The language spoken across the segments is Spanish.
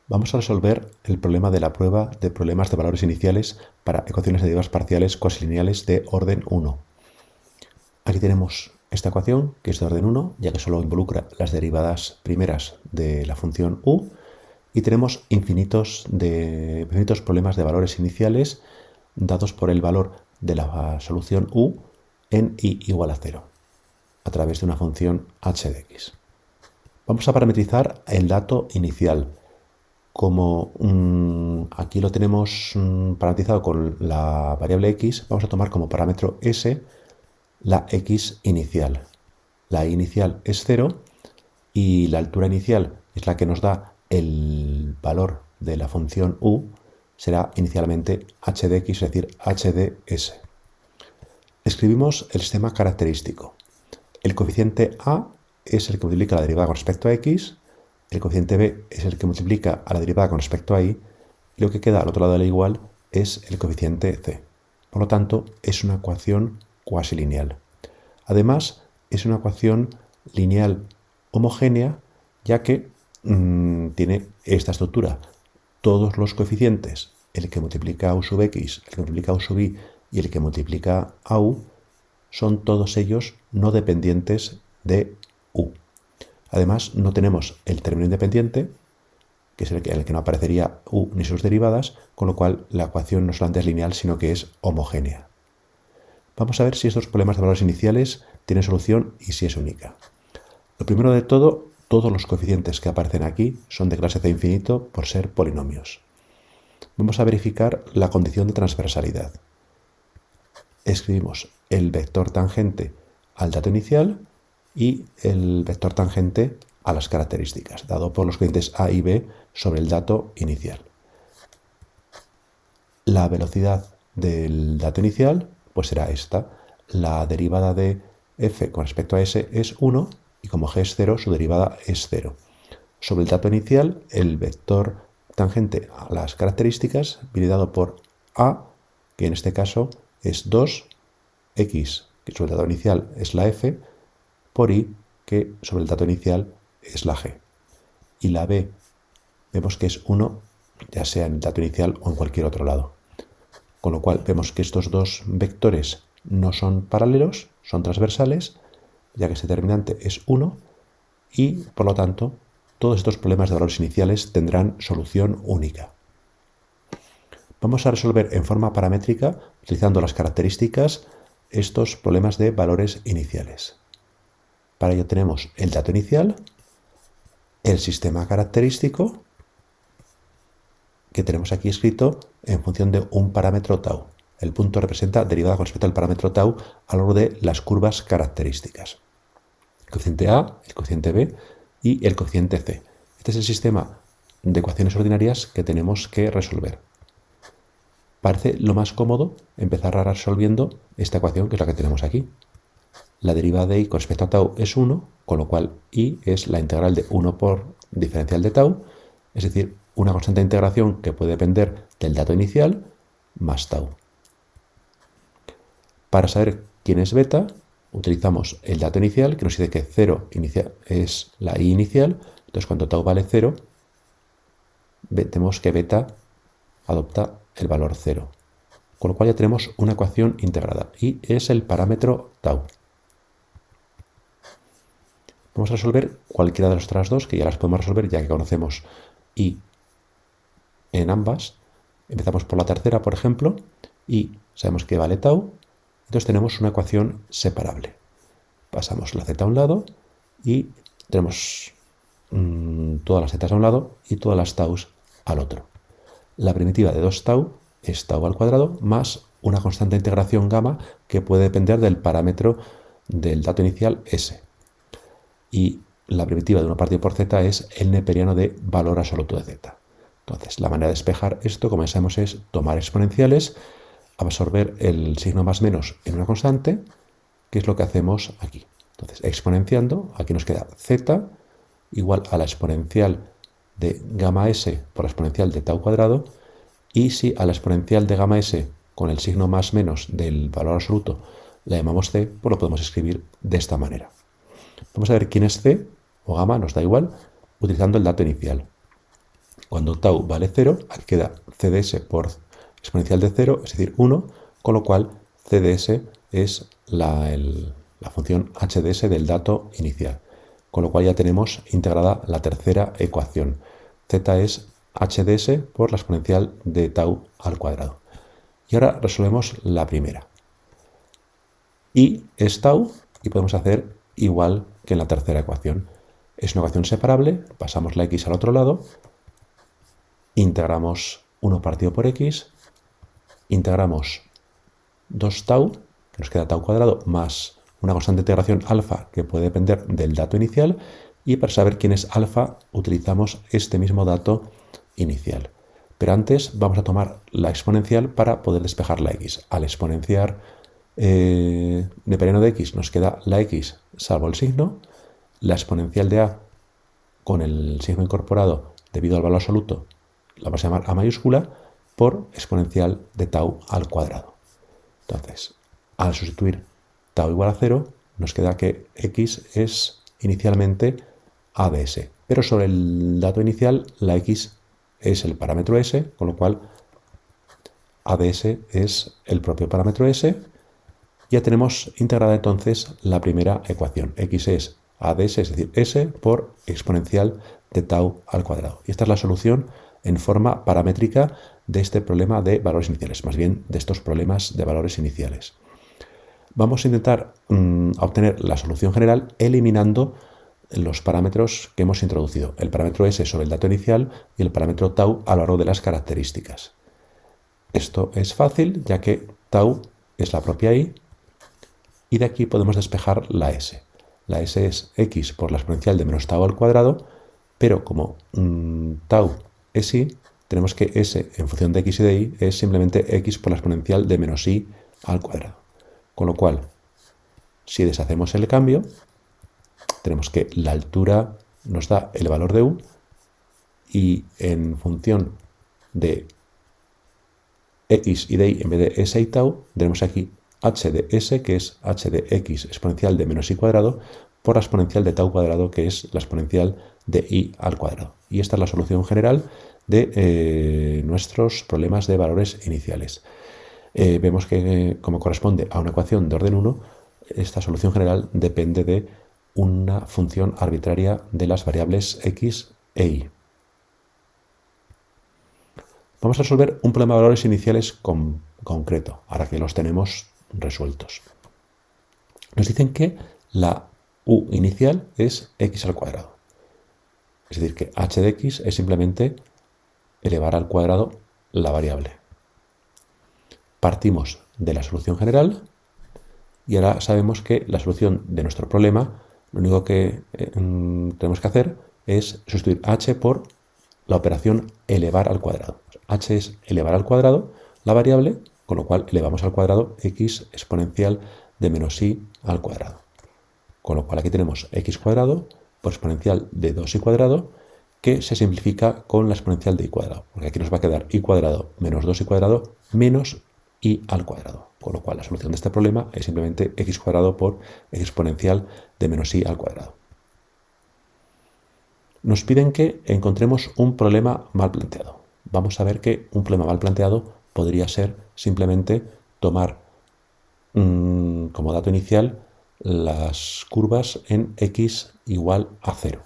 Vamos a resolver el problema de la prueba de problemas de valores iniciales para ecuaciones de derivas parciales cuasilineales de orden 1. Aquí tenemos esta ecuación, que es de orden 1, ya que solo involucra las derivadas primeras de la función u, y tenemos infinitos problemas de valores iniciales dados por el valor de la solución u en i igual a 0, a través de una función h de x. Vamos a parametrizar el dato inicial. Como aquí lo tenemos parametrizado con la variable x, vamos a tomar como parámetro s la x inicial. La inicial es 0 y la altura inicial es la que nos da el valor de la función u, será inicialmente h de x, es decir, h de s. Escribimos el sistema característico. El coeficiente a es el que multiplica la derivada con respecto a x, el coeficiente b es el que multiplica a la derivada con respecto a y lo que queda al otro lado de la igual es el coeficiente c. Por lo tanto, es una ecuación cuasilineal. Además, es una ecuación lineal homogénea, ya que tiene esta estructura. Todos los coeficientes, el que multiplica a u sub x, el que multiplica a u sub y y el que multiplica a u, son todos ellos no dependientes de u. Además, no tenemos el término independiente, que es el que no aparecería u ni sus derivadas, con lo cual la ecuación no solamente es lineal, sino que es homogénea. Vamos a ver si estos problemas de valores iniciales tienen solución y si es única. Lo primero de todo, todos los coeficientes que aparecen aquí son de clase c infinito por ser polinomios. Vamos a verificar la condición de transversalidad. Escribimos el vector tangente al dato inicial y el vector tangente a las características, dado por los coeficientes a y b sobre el dato inicial. La velocidad del dato inicial pues será esta. La derivada de f con respecto a s es 1 y como g es 0, su derivada es 0. Sobre el dato inicial, el vector tangente a las características viene dado por a, que en este caso es 2, x, que sobre el dato inicial es la f, por i, que sobre el dato inicial es la g. Y la b vemos que es 1, ya sea en el dato inicial o en cualquier otro lado. Con lo cual vemos que estos dos vectores no son paralelos, son transversales, ya que este determinante es 1, y por lo tanto todos estos problemas de valores iniciales tendrán solución única. Vamos a resolver en forma paramétrica, utilizando las características, estos problemas de valores iniciales. Para ello tenemos el dato inicial, el sistema característico, que tenemos aquí escrito en función de un parámetro tau. El punto representa derivada con respecto al parámetro tau a lo largo de las curvas características. El coeficiente a, el coeficiente b y el coeficiente c. Este es el sistema de ecuaciones ordinarias que tenemos que resolver. Parece lo más cómodo empezar resolviendo esta ecuación, que es la que tenemos aquí. La derivada de i con respecto a tau es 1, con lo cual i es la integral de 1 por diferencial de tau, es decir, una constante de integración que puede depender del dato inicial más tau. Para saber quién es beta, utilizamos el dato inicial, que nos dice que 0 es la i inicial, entonces cuando tau vale 0, vemos que beta adopta el valor 0. Con lo cual ya tenemos una ecuación integrada, y es el parámetro tau. Vamos a resolver cualquiera de las otras dos, que ya las podemos resolver ya que conocemos i en ambas. Empezamos por la tercera, por ejemplo, y sabemos que vale tau. Entonces tenemos una ecuación separable. Pasamos la z a un lado y tenemos todas las zetas a un lado y todas las taus al otro. La primitiva de 2 tau es tau al cuadrado más una constante de integración gamma que puede depender del parámetro del dato inicial s. Y la primitiva de 1 partido por z es el neperiano de valor absoluto de z. Entonces, la manera de despejar esto, como ya sabemos, es tomar exponenciales, absorber el signo más menos en una constante, que es lo que hacemos aquí. Entonces, exponenciando, aquí nos queda z igual a la exponencial de gamma s por la exponencial de tau cuadrado, y si a la exponencial de gamma s con el signo más menos del valor absoluto la llamamos c, pues lo podemos escribir de esta manera. Vamos a ver quién es c o gamma, nos da igual, utilizando el dato inicial. Cuando tau vale 0, aquí queda CDS por exponencial de 0, es decir, 1, con lo cual CDS es la función HDS del dato inicial. Con lo cual ya tenemos integrada la tercera ecuación. Z es HDS por la exponencial de tau al cuadrado. Y ahora resolvemos la primera. Y es tau y podemos hacer igual que en la tercera ecuación. Es una ecuación separable, pasamos la x al otro lado, integramos 1 partido por x, integramos 2 tau, que nos queda tau cuadrado, más una constante de integración alfa que puede depender del dato inicial, y para saber quién es alfa utilizamos este mismo dato inicial. Pero antes vamos a tomar la exponencial para poder despejar la x. Al exponenciar neperiano de x nos queda la x salvo el signo, la exponencial de a con el signo incorporado debido al valor absoluto la vamos a llamar a mayúscula por exponencial de tau al cuadrado. Entonces, al sustituir tau igual a 0, nos queda que x es inicialmente a de s. Pero sobre el dato inicial, la x es el parámetro s, con lo cual a de s es el propio parámetro s. Ya tenemos integrada entonces la primera ecuación. X es a de s, es decir, s por exponencial de tau al cuadrado. Y esta es la solución en forma paramétrica de este problema de valores iniciales, más bien de estos problemas de valores iniciales. Vamos a intentar obtener la solución general eliminando los parámetros que hemos introducido, el parámetro s sobre el dato inicial y el parámetro tau a lo largo de las características. Esto es fácil, ya que tau es la propia i, y de aquí podemos despejar la s. La s es x por la exponencial de menos tau al cuadrado, pero como tau es i, tenemos que s en función de x y de y es simplemente x por la exponencial de menos i al cuadrado. Con lo cual, si deshacemos el cambio, tenemos que la altura nos da el valor de u, y en función de x y de y en vez de s y tau, tenemos aquí h de s, que es h de x exponencial de menos i cuadrado, por la exponencial de tau cuadrado, que es la exponencial de i al cuadrado. Y esta es la solución general de nuestros problemas de valores iniciales. Vemos que, como corresponde a una ecuación de orden 1, esta solución general depende de una función arbitraria de las variables x e y. Vamos a resolver un problema de valores iniciales concreto, ahora que los tenemos resueltos. Nos dicen que la u inicial es x al cuadrado. Es decir, que h de x es simplemente elevar al cuadrado la variable. Partimos de la solución general y ahora sabemos que la solución de nuestro problema, lo único que tenemos que hacer es sustituir h por la operación elevar al cuadrado. H es elevar al cuadrado la variable, con lo cual elevamos al cuadrado x exponencial de menos i al cuadrado. Con lo cual aquí tenemos x cuadrado por exponencial de 2i cuadrado, que se simplifica con la exponencial de i cuadrado, porque aquí nos va a quedar i cuadrado menos 2i cuadrado menos i al cuadrado. Con lo cual la solución de este problema es simplemente x cuadrado por exponencial de menos i al cuadrado. Nos piden que encontremos un problema mal planteado. Vamos a ver que un problema mal planteado podría ser simplemente tomar como dato inicial las curvas en x igual a 0.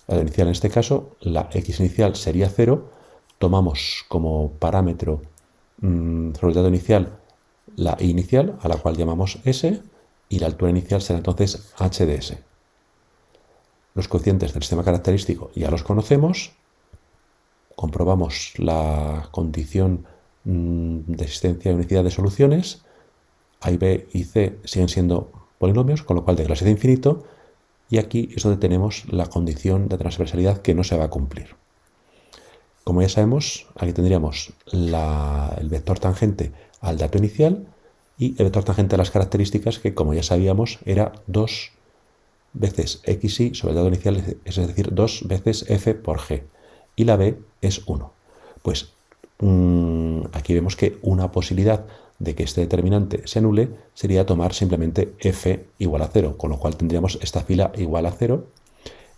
La inicial en este caso, la x inicial sería 0, tomamos como parámetro sobre el dato inicial la i inicial, a la cual llamamos s, y la altura inicial será entonces h de s. Los coeficientes del sistema característico ya los conocemos, comprobamos la condición de existencia y unicidad de soluciones, a y b y c siguen siendo polinomios, con lo cual de clase de infinito, y aquí es donde tenemos la condición de transversalidad que no se va a cumplir. Como ya sabemos, aquí tendríamos el vector tangente al dato inicial y el vector tangente a las características, que como ya sabíamos era 2 veces xy sobre el dato inicial, es decir, 2 veces f por g, y la b es 1. Pues aquí vemos que una posibilidad de que este determinante se anule sería tomar simplemente f igual a 0, con lo cual tendríamos esta fila igual a 0,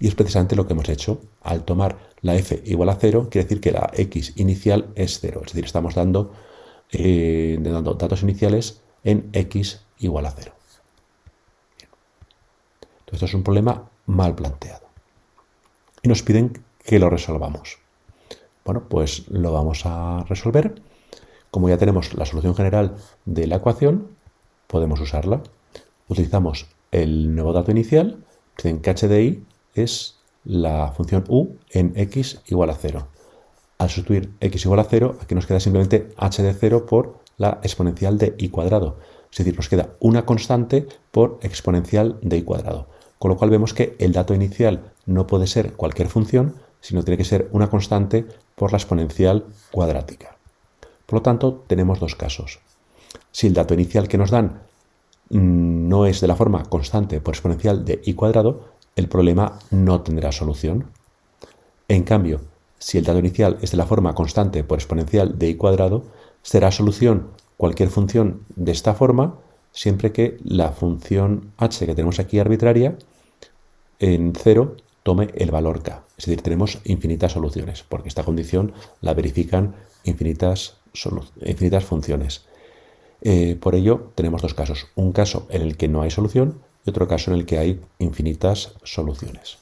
Y es precisamente lo que hemos hecho. Al tomar la f igual a 0, quiere decir que la x inicial es 0. Es decir, estamos dando datos iniciales en x igual a 0. Entonces, esto es un problema mal planteado. Y nos piden que lo resolvamos. Bueno, pues lo vamos a resolver. Como ya tenemos la solución general de la ecuación, podemos usarla. Utilizamos el nuevo dato inicial. Dicen que h de i es la función u en x igual a 0. Al sustituir x igual a 0, aquí nos queda simplemente h de 0 por la exponencial de i cuadrado. Es decir, nos queda una constante por exponencial de i cuadrado. Con lo cual vemos que el dato inicial no puede ser cualquier función, sino tiene que ser una constante por la exponencial cuadrática. Por lo tanto, tenemos dos casos. Si el dato inicial que nos dan no es de la forma constante por exponencial de i cuadrado, el problema no tendrá solución. En cambio, si el dato inicial es de la forma constante por exponencial de i cuadrado, será solución cualquier función de esta forma, siempre que la función h que tenemos aquí arbitraria en 0 tome el valor k. Es decir, tenemos infinitas soluciones, porque esta condición la verifican infinitas funciones. Por ello, tenemos dos casos. Un caso en el que no hay solución y otro caso en el que hay infinitas soluciones.